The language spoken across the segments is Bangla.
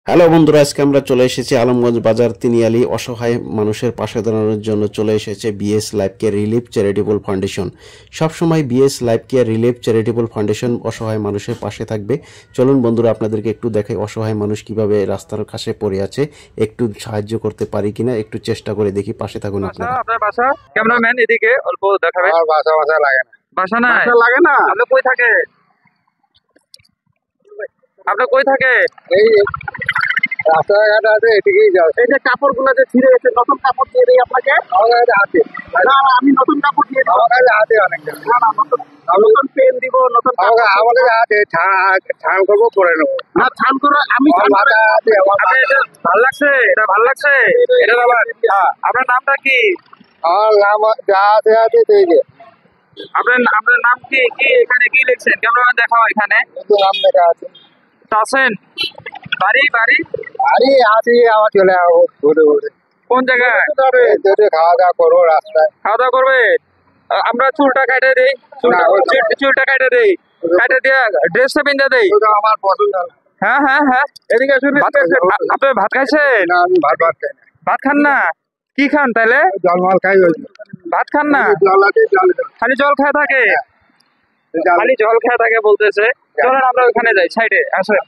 হ্যালো বন্ধুরা, আজকে আমরা চলে এসেছি আলমগঞ্জ বাজার তিনিয়ালি। অসহায় মানুষের পাশে দাঁড়ানোর জন্য চলে এসেছে BS life care relief charitable foundation. সবসময় BS life care relief charitable foundation অসহায় মানুষের পাশে থাকবে। চলুন বন্ধুরা, আপনাদেরকে একটু দেখাই অসহায় মানুষ কিভাবে রাস্তার কাছে পড়ে আছে, একটু সাহায্য করতে পারি কিনা একটু চেষ্টা করে দেখি। পাশে থাকুন আপনারা। আপনার বাসা? ক্যামেরাম্যান এদিকে অল্প দেখাবে। আমার বাসা লাগে না। বাসা না লাগে না। আপনি কই থাকে? আপনি কই থাকে? এই রাস্তাঘাট আছে, এদিকেই যাও। এই যে কাপড়গুলো যে ছিঁড়ে গেছে, নতুন কাপড় দিয়ে দেই আপনাকে। আমার কাছে আছে। না, আমি নতুন কাপড় দিয়ে দেব। আমার কাছে আছে অনেক। না না, নতুন পেন দিব, নতুন কাপড়। আমার কাছে আছে, ছান করবো, করে নেবো। না, ছান করে আমি মাথা আছে। আপনি এটা ভালো লাগছে? এটা ভালো লাগছে? এটা আবার আপনার নামটা কি? আমার নাম যা আছে আছে এই যে। আপনার নাম কি? কি এখানে কি লিখছেন? ক্যামেরাম্যান দেখাও এখানে। নাম লেখা আছে। আছেন? বাড়ি বাড়ি আরে আছে, আমার চলে যাবো ঘুরে ঘুরে। কোন জায়গায়? খাওয়া দাওয়া করবো রাস্তায়। খাওয়া দাওয়া করবে? আমরা চুলটা কাটে দেই, চুলটা কাটে দেই, কাটে দিয়ে ড্রেসটা পিন্ধে দেই। আমার পছন্দ না। হ্যাঁ হ্যাঁ হ্যাঁ, এদিকে আসুন। আপনি ভাত খাইছেন? না, আমি ভাত খাই না। ভাত খান না? কি খান তাহলে? জলমাল খাই। ভাত খান না? জল আছে, জল। খালি জল খেয়ে থাকে? খালি জল খেয়ে থাকে বলতেছে। চলেন আমরা ওখানে যাই, সাইডে আসেন।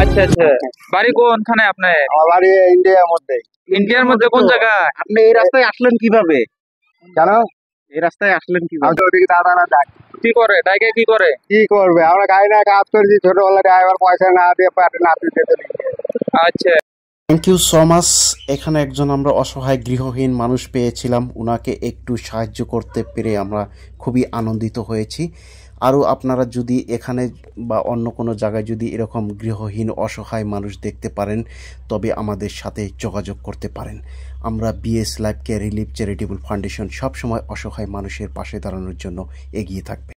আচ্ছা আচ্ছা, বাড়ি কোনখানে আপনার? আমার বাড়ি ইন্ডিয়ার মধ্যে। ইন্ডিয়ার মধ্যে কোন জায়গায়? আপনি এই রাস্তায় আসলেন কিভাবে? জানো, এই রাস্তায় আসলেন কিভাবে? ওদিকে দাদারা ডাক। কি করে ডাইকে? কি করে? কি করবে, আমরা গাড়ি না কাজ করেছি ছোটবেলা, ড্রাইভার পয়সা না দিয়ে পারে না দিতে। আচ্ছা, থ্যাংক ইউ সো মাচ। এখানে একজন আমরা অসহায় গৃহহীন মানুষ পেয়েছিলাম, ওনাকে একটু সাহায্য করতে পেরে আমরা খুবই আনন্দিত হয়েছি। আরও আপনারা যদি এখানে বা অন্য কোনো জায়গায় যদি এরকম গৃহহীন অসহায় মানুষ দেখতে পারেন, তবে আমাদের সাথে যোগাযোগ করতে পারেন। আমরা BS life care relief charitable foundation সবসময় অসহায় মানুষের পাশে দাঁড়ানোর জন্য এগিয়ে থাকবে।